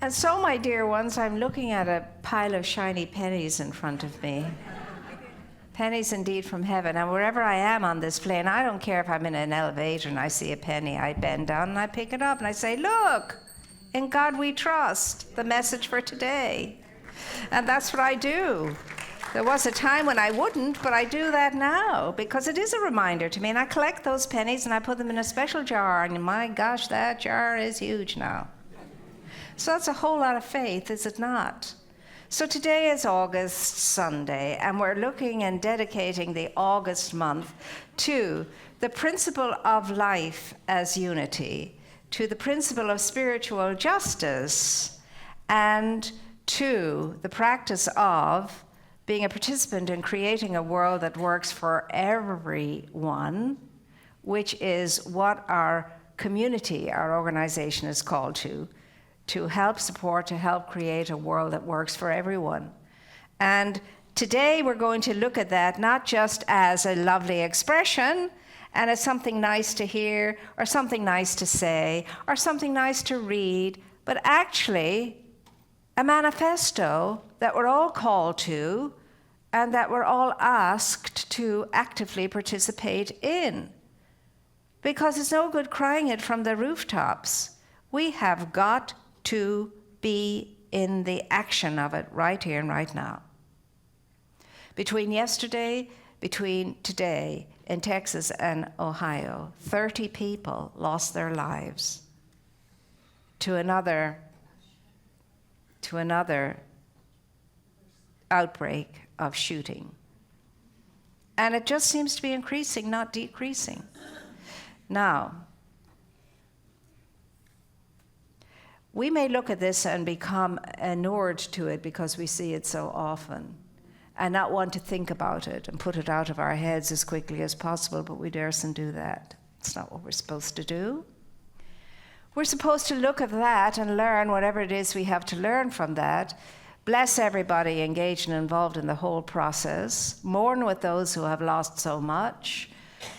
And so, my dear ones, I'm looking at a pile of shiny pennies in front of me. Pennies indeed from heaven. And wherever I am on this plane, I don't care if I'm in an elevator and I see a penny, I bend down and I pick it up and I say, look, in God we trust, the message for today. And that's what I do. There was a time when I wouldn't, but I do that now because it is a reminder to me. And I collect those pennies and I put them in a special jar. And my gosh, that jar is huge now. So that's a whole lot of faith, is it not? So today is August Sunday, and we're looking and dedicating the August month to the principle of life as unity, to the principle of spiritual justice, and to the practice of being a participant in creating a world that works for everyone, which is what our community, our organization is called to help support, to help create a world that works for everyone. And today we're going to look at that not just as a lovely expression and as something nice to hear or something nice to say or something nice to read, but actually a manifesto that we're all called to and that we're all asked to actively participate in. Because it's no good crying it from the rooftops. We have got to be in the action of it right here and right now. Between today in Texas and Ohio, 30 people lost their lives to another outbreak of shooting. And it just seems to be increasing, not decreasing. Now, we may look at this and become inured to it because we see it so often and not want to think about it and put it out of our heads as quickly as possible, but we daresn't do that. It's not what we're supposed to do. We're supposed to look at that and learn whatever it is we have to learn from that, bless everybody engaged and involved in the whole process, mourn with those who have lost so much,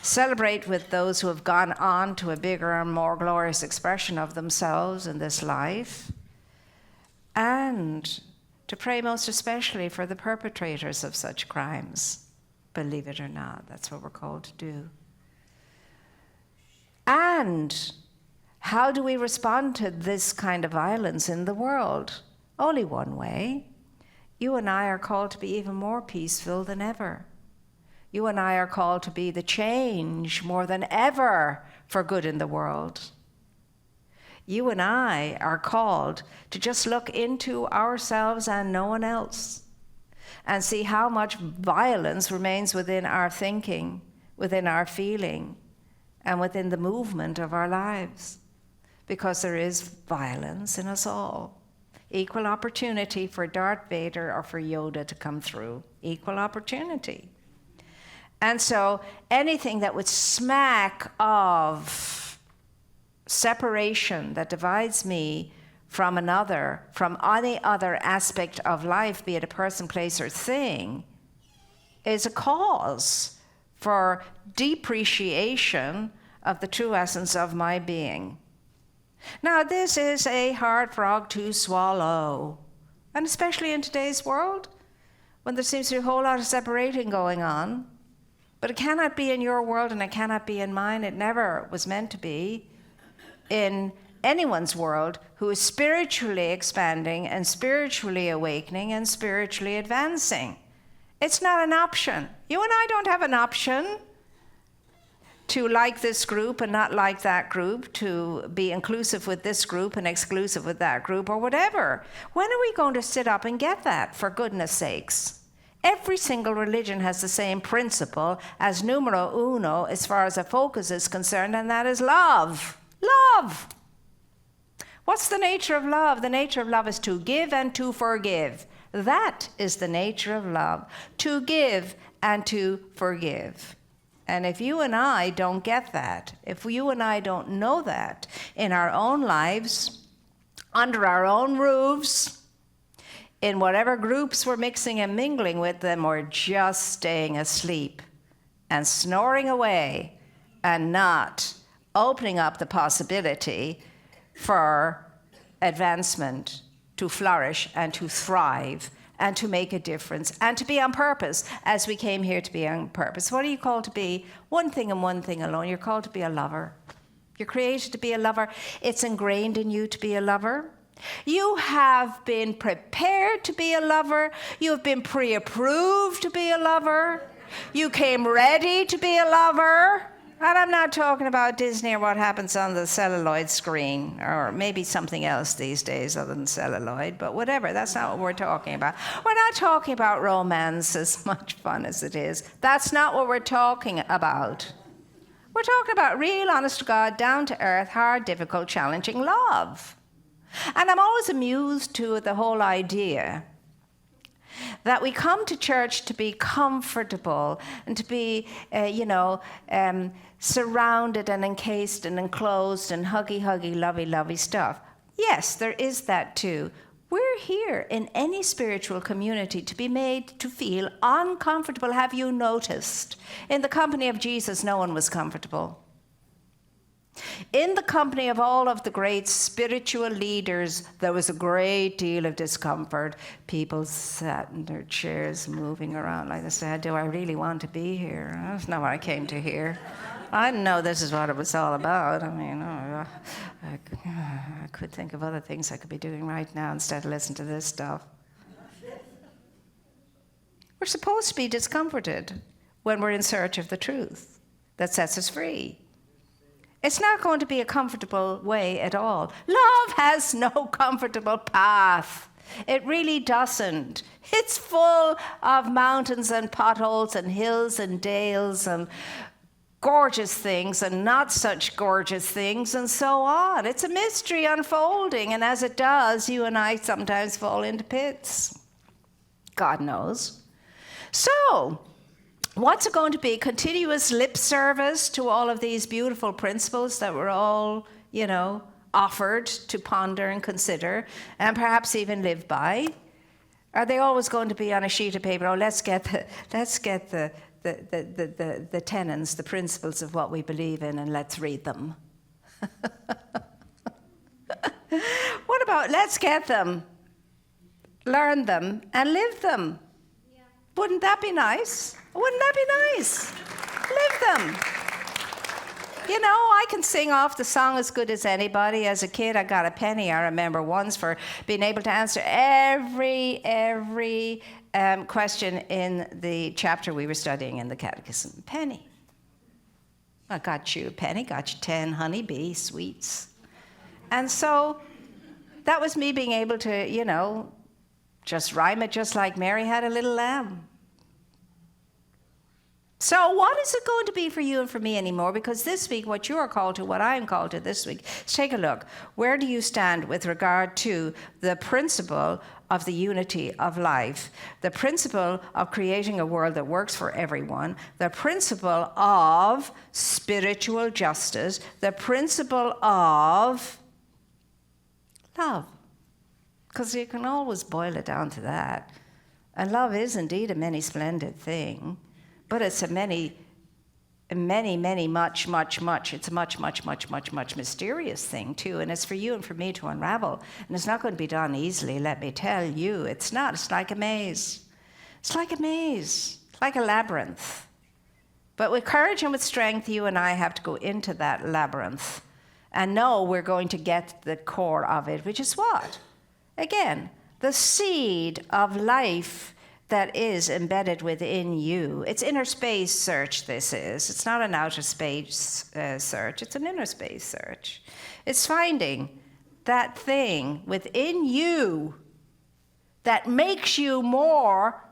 celebrate with those who have gone on to a bigger and more glorious expression of themselves in this life, and to pray most especially for the perpetrators of such crimes. Believe it or not, that's what we're called to do. And how do we respond to this kind of violence in the world? Only one way. You and I are called to be even more peaceful than ever. You and I are called to be the change more than ever for good in the world. You and I are called to just look into ourselves and no one else and see how much violence remains within our thinking, within our feeling, and within the movement of our lives. Because there is violence in us all. Equal opportunity for Darth Vader or for Yoda to come through. Equal opportunity. And so anything that would smack of separation that divides me from another, from any other aspect of life, be it a person, place, or thing, is a cause for depreciation of the true essence of my being. Now, this is a hard frog to swallow, and especially in today's world, when there seems to be a whole lot of separating going on. But it cannot be in your world and it cannot be in mine. It never was meant to be in anyone's world who is spiritually expanding and spiritually awakening and spiritually advancing. It's not an option. You and I don't have an option to like this group and not like that group, to be inclusive with this group and exclusive with that group or whatever. When are we going to sit up and get that, for goodness sakes? Every single religion has the same principle as numero uno as far as a focus is concerned, and that is love. Love. What's the nature of love? The nature of love is to give and to forgive. That is the nature of love, to give and to forgive. And if you and I don't get that, if you and I don't know that in our own lives, under our own roofs, in whatever groups we're mixing and mingling with them, we're just staying asleep and snoring away and not opening up the possibility for advancement to flourish and to thrive and to make a difference and to be on purpose, as we came here to be on purpose. What are you called to be? One thing and one thing alone. You're called to be a lover. You're created to be a lover. It's ingrained in you to be a lover. You have been prepared to be a lover. You have been pre-approved to be a lover. You came ready to be a lover. And I'm not talking about Disney or what happens on the celluloid screen, or maybe something else these days other than celluloid, but whatever, that's not what we're talking about. We're not talking about romance, as much fun as it is. That's not what we're talking about. We're talking about real, honest to God, down to earth, hard, difficult, challenging love. And I'm always amused to the whole idea that we come to church to be comfortable and to be, surrounded and encased and enclosed and huggy, lovey stuff. Yes, there is that too. We're here in any spiritual community to be made to feel uncomfortable. Have you noticed? In the company of Jesus, no one was comfortable. In the company of all of the great spiritual leaders, there was a great deal of discomfort. People sat in their chairs moving around like this. Do I really want to be here? That's not what I came to hear. I didn't know this is what it was all about. I mean, I could think of other things I could be doing right now instead of listening to this stuff. We're supposed to be discomforted when we're in search of the truth that sets us free. It's not going to be a comfortable way at all. Love has no comfortable path. It really doesn't. It's full of mountains and potholes and hills and dales and gorgeous things and not such gorgeous things and so on. It's a mystery unfolding, and as it does, you and I sometimes fall into pits. God knows. So, what's it going to be? Continuous lip service to all of these beautiful principles that we're all, offered to ponder and consider and perhaps even live by? Are they always going to be on a sheet of paper? Oh, let's get the tenets, the principles of what we believe in, and let's read them. What about let's get them, learn them, and live them? Yeah. Wouldn't that be nice? Wouldn't that be nice? Live them. I can sing off the song as good as anybody. As a kid, I got a penny, I remember once, for being able to answer every question in the chapter we were studying in the catechism. Penny. I got you a penny, got you 10 honeybee sweets. And so that was me being able to, just rhyme it just like Mary had a little lamb. So what is it going to be for you and for me anymore? Because this week, what you are called to, what I am called to this week, is take a look. Where do you stand with regard to the principle of the unity of life, the principle of creating a world that works for everyone, the principle of spiritual justice, the principle of love? Because you can always boil it down to that. And love is indeed a many splendid thing. But it's a much mysterious thing too. And it's for you and for me to unravel. And it's not going to be done easily, let me tell you. It's not. It's like a maze. It's like a maze. It's like a labyrinth. But with courage and with strength, you and I have to go into that labyrinth and know we're going to get the core of it, which is what? Again, the seed of life that is embedded within you. It's inner space search, this is. It's not an outer space search, it's an inner space search. It's finding that thing within you that makes you more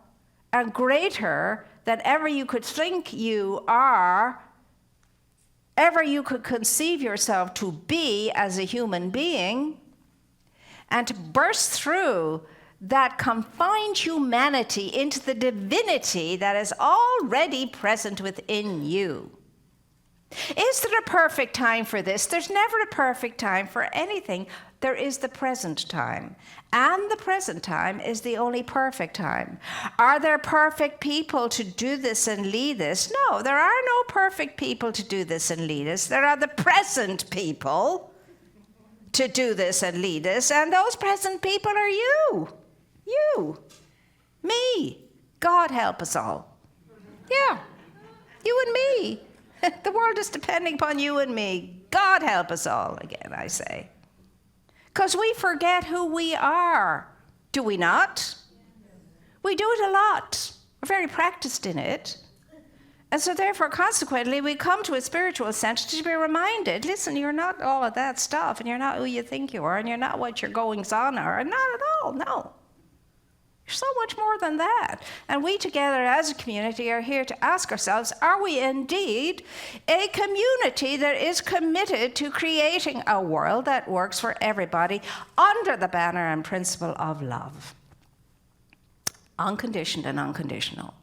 and greater than ever you could think you are, ever you could conceive yourself to be as a human being, and to burst through that confined humanity into the divinity that is already present within you. Is there a perfect time for this? There's never a perfect time for anything. There is the present time. And the present time is the only perfect time. Are there perfect people to do this and lead this? No, there are no perfect people to do this and lead us. There are the present people to do this and lead us, and those present people are you. You. Me. God help us all. Yeah. You and me. The world is depending upon you and me. God help us all, again, I say. Because we forget who we are. Do we not? We do it a lot. We're very practiced in it. And so therefore, consequently, we come to a spiritual center to be reminded, listen, you're not all of that stuff, and you're not who you think you are, and you're not what your goings-on are, and not at all, no. You're so much more than that. And we together as a community are here to ask ourselves, are we indeed a community that is committed to creating a world that works for everybody under the banner and principle of love? Unconditioned and unconditional.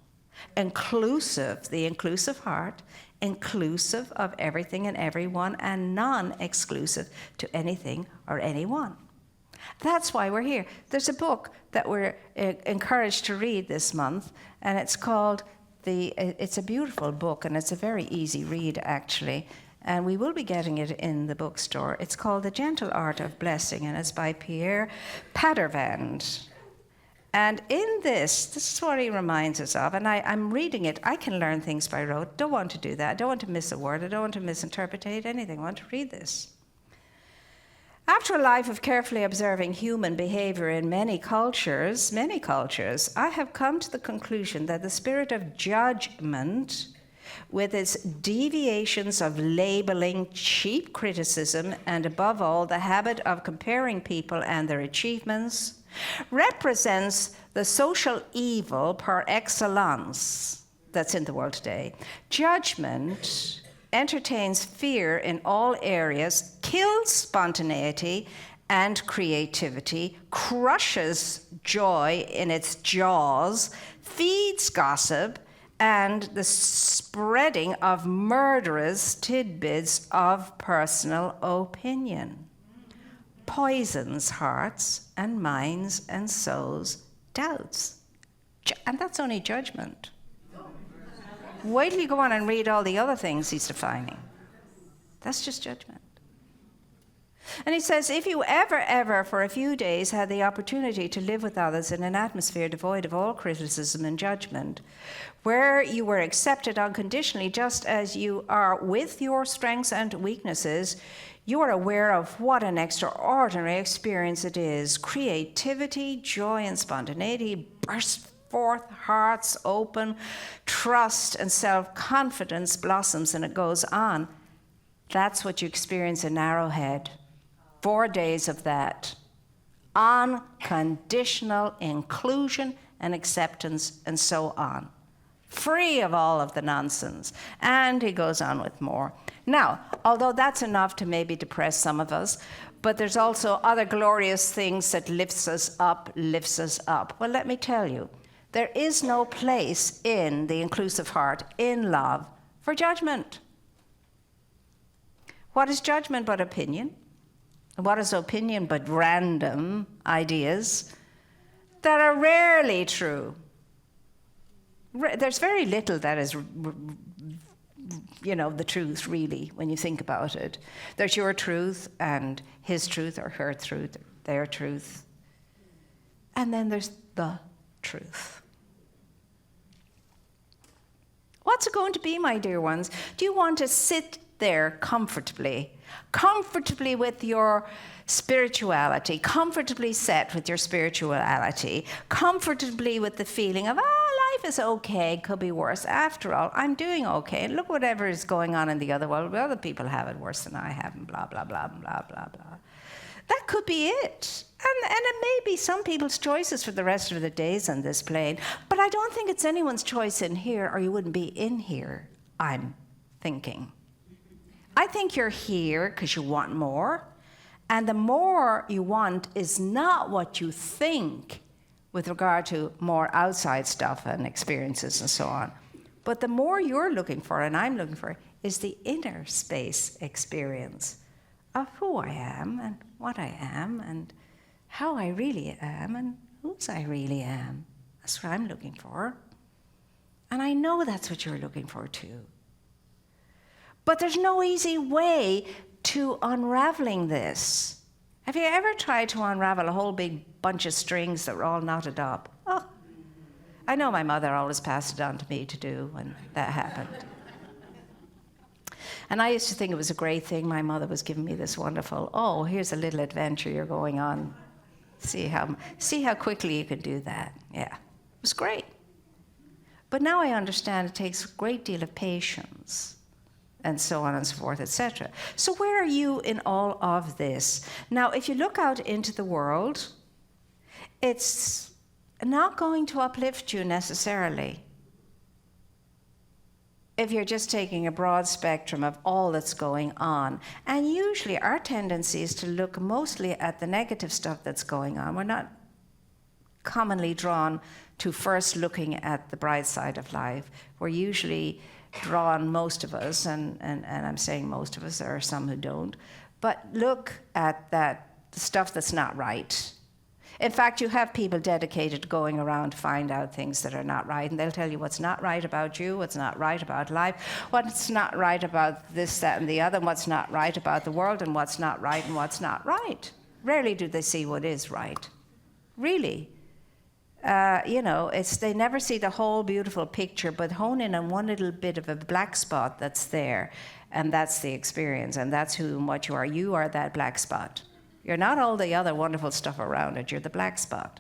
Inclusive, the inclusive heart, inclusive of everything and everyone, and non-exclusive to anything or anyone. That's why we're here. There's a book that we're encouraged to read this month, and it's called it's a beautiful book, and it's a very easy read, actually, and we will be getting it in the bookstore. It's called The Gentle Art of Blessing, and it's by Pierre Padervand. And in this is what he reminds us of, and I'm reading it. I can learn things by rote. Don't want to do that. I don't want to miss a word. I don't want to misinterpret anything. I want to read this. After a life of carefully observing human behavior in many cultures, I have come to the conclusion that the spirit of judgment, with its deviations of labeling, cheap criticism, and above all, the habit of comparing people and their achievements, represents the social evil par excellence that's in the world today. Judgment entertains fear in all areas, kills spontaneity and creativity, crushes joy in its jaws, feeds gossip, and the spreading of murderous tidbits of personal opinion. Poisons hearts and minds and sows doubts. And that's only judgment. Wait till you go on and read all the other things he's defining. That's just judgment. And he says, if you ever, for a few days, had the opportunity to live with others in an atmosphere devoid of all criticism and judgment, where you were accepted unconditionally just as you are with your strengths and weaknesses, you are aware of what an extraordinary experience it is. Creativity, joy, and spontaneity burst forth, hearts open, trust and self-confidence blossoms, and it goes on. That's what you experience in Arrowhead. 4 days of that. Unconditional inclusion and acceptance and so on. Free of all of the nonsense. And he goes on with more. Now, although that's enough to maybe depress some of us, but there's also other glorious things that lifts us up. Well, let me tell you, there is no place in the inclusive heart, in love, for judgment. What is judgment but opinion? What is opinion but random ideas that are rarely true? There's very little that is, the truth, really, when you think about it. There's your truth and his truth or her truth, their truth. And then there's the truth. What's it going to be, my dear ones? Do you want to sit there comfortably with your spirituality, comfortably set with your spirituality, comfortably with the feeling of, life is okay, could be worse. After all, I'm doing okay. Look, whatever is going on in the other world, other people have it worse than I have, and blah, blah, blah, blah, blah, blah. That could be it. And it may be some people's choices for the rest of the days on this plane, but I don't think it's anyone's choice in here, or you wouldn't be in here, I'm thinking. I think you're here because you want more, and the more you want is not what you think with regard to more outside stuff and experiences and so on, but the more you're looking for, and I'm looking for, is the inner space experience of who I am and what I am and how I really am and whose I really am. That's what I'm looking for. And I know that's what you're looking for too. But there's no easy way to unraveling this. Have you ever tried to unravel a whole big bunch of strings that were all knotted up? Oh, I know my mother always passed it on to me to do when that happened. And I used to think it was a great thing. My mother was giving me this wonderful, oh, here's a little adventure you're going on. See how quickly you can do that. Yeah, it was great. But now I understand it takes a great deal of patience, and so on and so forth, etc. So where are you in all of this? Now, if you look out into the world, it's not going to uplift you necessarily. If you're just taking a broad spectrum of all that's going on. And usually our tendency is to look mostly at the negative stuff that's going on. We're not commonly drawn to first looking at the bright side of life. We're usually drawn, most of us, and I'm saying most of us, there are some who don't, but look at the stuff that's not right. In fact, you have people dedicated to going around to find out things that are not right, and they'll tell you what's not right about you, what's not right about life, what's not right about this, that, and the other, and what's not right about the world, and what's not right and what's not right. Rarely do they see what is right. Really. They never see the whole beautiful picture, but hone in on one little bit of a black spot that's there, and that's the experience, and that's who and what you are. You are that black spot. You're not all the other wonderful stuff around it. You're the black spot.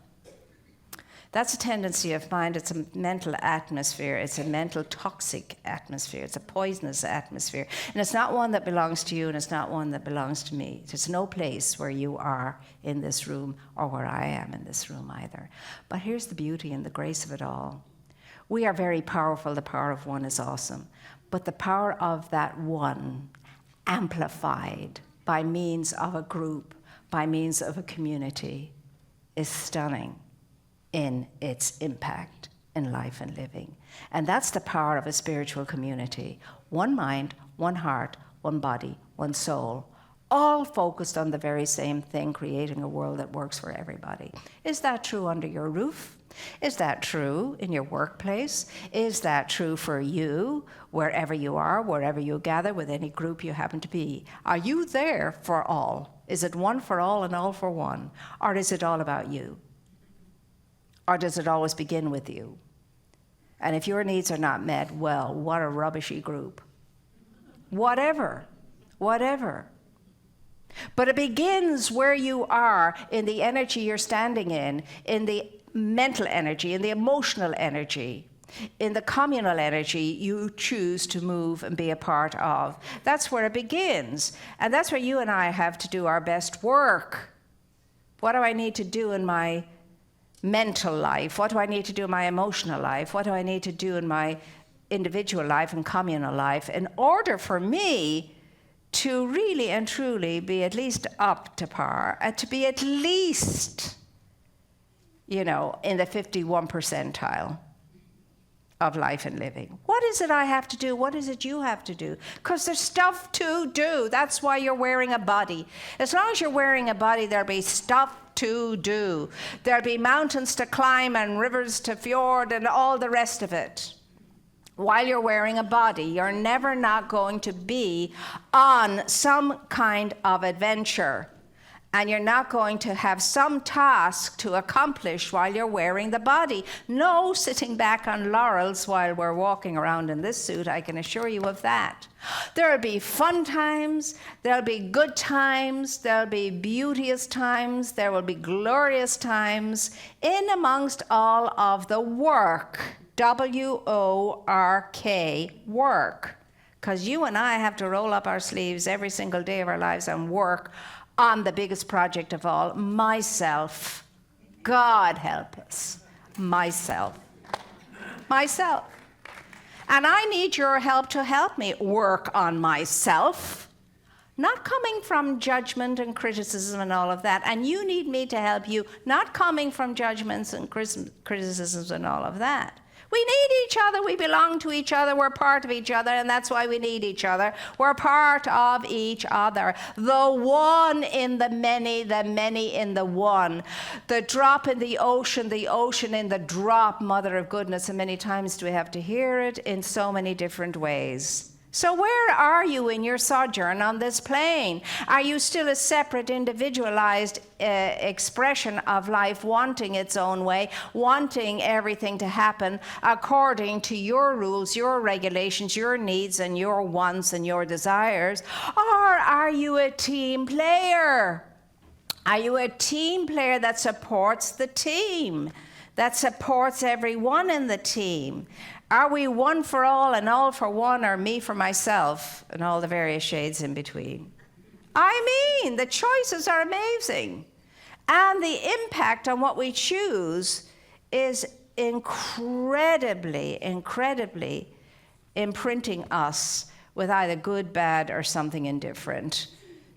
That's a tendency of mind. It's a mental atmosphere. It's a mental toxic atmosphere. It's a poisonous atmosphere. And it's not one that belongs to you, and it's not one that belongs to me. There's no place where you are in this room or where I am in this room either. But here's the beauty and the grace of it all. We are very powerful. The power of one is awesome. But the power of that one, amplified by means of a group, by means of a community, is stunning in its impact in life and living. And that's the power of a spiritual community. One mind, one heart, one body, one soul, all focused on the very same thing, creating a world that works for everybody. Is that true under your roof? Is that true in your workplace? Is that true for you, wherever you are, wherever you gather, with any group you happen to be? Are you there for all? Is it one for all and all for one? Or is it all about you? Or does it always begin with you? And if your needs are not met, well, what a rubbishy group. Whatever. But it begins where you are, in the energy you're standing in the mental energy, in the emotional energy, in the communal energy you choose to move and be a part of. That's where it begins. And that's where you and I have to do our best work. What do I need to do in my mental life? What do I need to do in my emotional life? What do I need to do in my individual life and communal life in order for me to really and truly be at least up to par, and to be at least, in the 51 percentile of life and living? What is it I have to do? What is it you have to do? Because there's stuff to do. That's why you're wearing a body. As long as you're wearing a body, there'll be stuff to do. There'll be mountains to climb and rivers to fjord and all the rest of it. While you're wearing a body, you're never not going to be on some kind of adventure. And you're not going to have some task to accomplish while you're wearing the body. No sitting back on laurels while we're walking around in this suit, I can assure you of that. There'll be fun times, there'll be good times, there'll be beauteous times, there will be glorious times in amongst all of the work. W-O-R-K, work. Because you and I have to roll up our sleeves every single day of our lives and work on the biggest project of all, myself. God help us. Myself. And I need your help to help me work on myself. Not coming from judgment and criticism and all of that. And you need me to help you, not coming from judgments and criticisms and all of that. We need each other. We belong to each other. We're part of each other, and that's why we need each other. We're part of each other. The one in the many in the one. The drop in the ocean in the drop, mother of goodness. And many times do we have to hear it in so many different ways. So where are you in your sojourn on this plane? Are you still a separate, individualized expression of life, wanting its own way, wanting everything to happen according to your rules, your regulations, your needs, and your wants and your desires? Or are you a team player? Are you a team player that supports the team, that supports everyone in the team? Are we one for all and all for one, or me for myself, and all the various shades in between? I mean, the choices are amazing. And the impact on what we choose is incredibly, incredibly imprinting us with either good, bad, or something indifferent.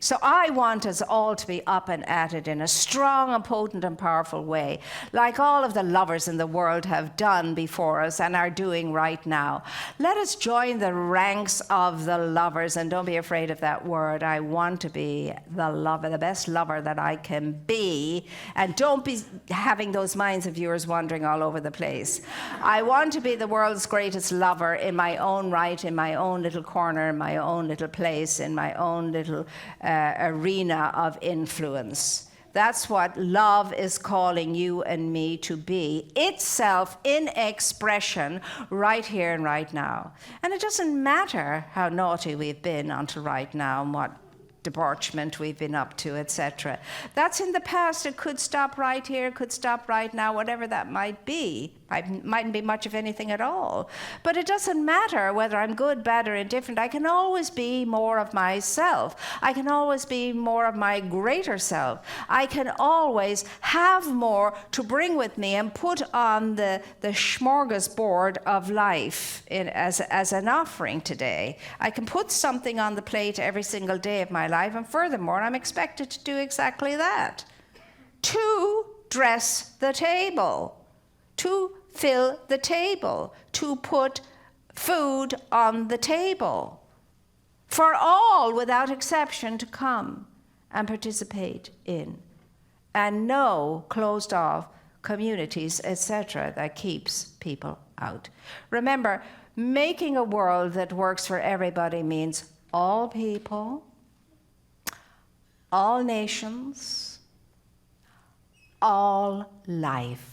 So I want us all to be up and at it in a strong and potent and powerful way, like all of the lovers in the world have done before us and are doing right now. Let us join the ranks of the lovers, and don't be afraid of that word. I want to be the lover, the best lover that I can be, and don't be having those minds of yours wandering all over the place. I want to be the world's greatest lover in my own right, in my own little corner, in my own little place, in my own little arena of influence. That's what love is calling you and me to be, itself in expression right here and right now. And it doesn't matter how naughty we've been until right now and what debauchement we've been up to, etc. That's in the past. It could stop right here, could stop right now, whatever that might be. Mightn't be much of anything at all. But it doesn't matter whether I'm good, bad, or indifferent. I can always be more of myself. I can always be more of my greater self. I can always have more to bring with me and put on the smorgasbord of life as an offering today. I can put something on the plate every single day of my life, and furthermore, I'm expected to do exactly that. To dress the table. To fill the table, to put food on the table, for all without exception to come and participate in, and no closed off communities, etc., that keeps people out. Remember, making a world that works for everybody means all people, all nations, all life,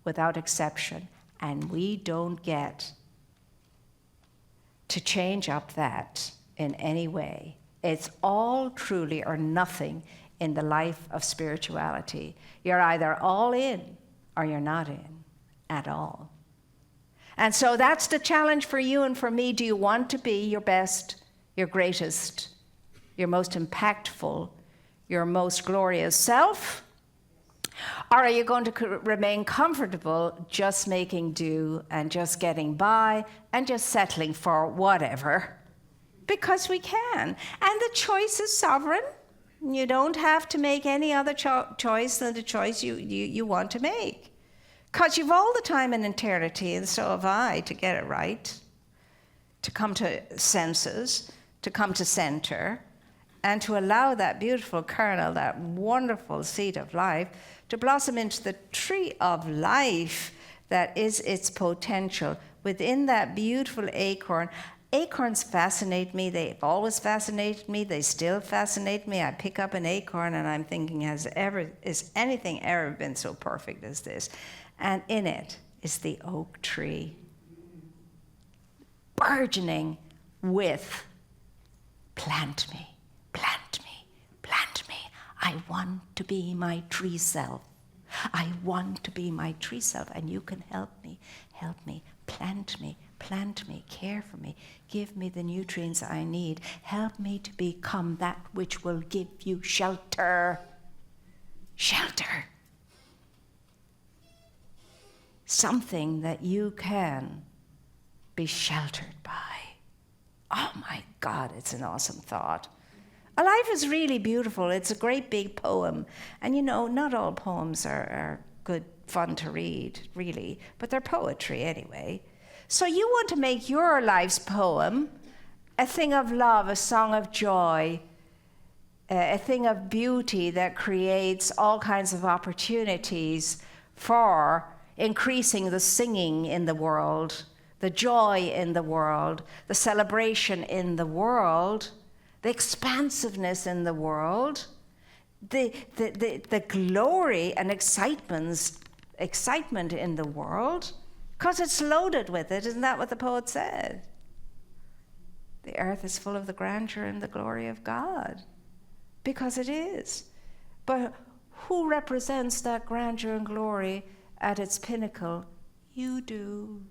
without exception, and we don't get to change up that in any way. It's all truly or nothing in the life of spirituality. You're either all in or you're not in at all. And so that's the challenge for you and for me. Do you want to be your best, your greatest, your most impactful, your most glorious self? Or are you going to remain comfortable just making do and just getting by and just settling for whatever? Because we can. And the choice is sovereign. You don't have to make any other choice than the choice you want to make. Because you've all the time in eternity, and so have I, to get it right, to come to senses, to come to center, and to allow that beautiful kernel, that wonderful seed of life, to blossom into the tree of life that is its potential within that beautiful acorn. Acorns fascinate me. They've always fascinated me. They still fascinate me. I pick up an acorn and I'm thinking, has anything ever been so perfect as this? And in it is the oak tree, burgeoning with, plant me, plant me, plant me. I want to be my tree self. I want to be my tree self, and you can help me, plant me, care for me, give me the nutrients I need, help me to become that which will give you shelter. Shelter. Something that you can be sheltered by. Oh my God, it's an awesome thought. A life is really beautiful. It's a great big poem. And you know, not all poems are good fun to read, really, but they're poetry anyway. So you want to make your life's poem a thing of love, a song of joy, a thing of beauty that creates all kinds of opportunities for increasing the singing in the world, the joy in the world, the celebration in the world, the expansiveness in the world, the glory and excitement in the world, because it's loaded with it. Isn't that what the poet said? The earth is full of the grandeur and the glory of God, because it is. But who represents that grandeur and glory at its pinnacle? You do.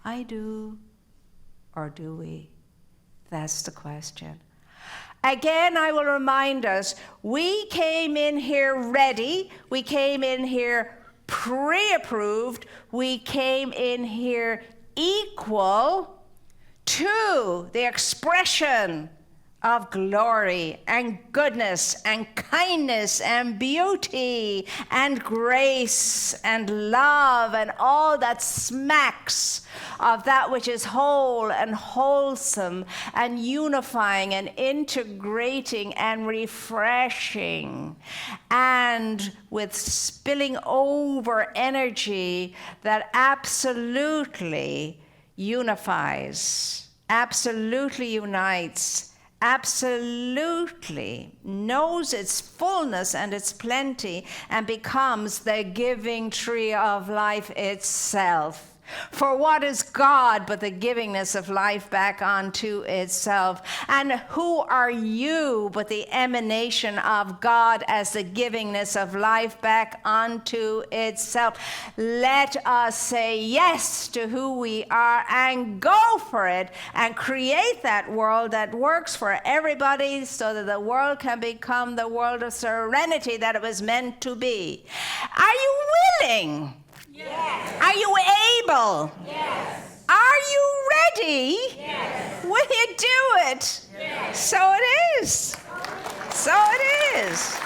I do. Or do we? That's the question. Again, I will remind us, we came in here ready. We came in here pre-approved. We came in here equal to the expression of glory and goodness and kindness and beauty and grace and love and all that smacks of that which is whole and wholesome and unifying and integrating and refreshing, and with spilling over energy that absolutely unifies, absolutely unites, absolutely knows its fullness and its plenty, and becomes the giving tree of life itself. For what is God but the givingness of life back onto itself? And who are you but the emanation of God as the givingness of life back onto itself? Let us say yes to who we are and go for it and create that world that works for everybody, so that the world can become the world of serenity that it was meant to be. Are you willing? Yes. Are you able? Yes. Are you ready? Yes. Will you do it? Yes. So it is. So it is.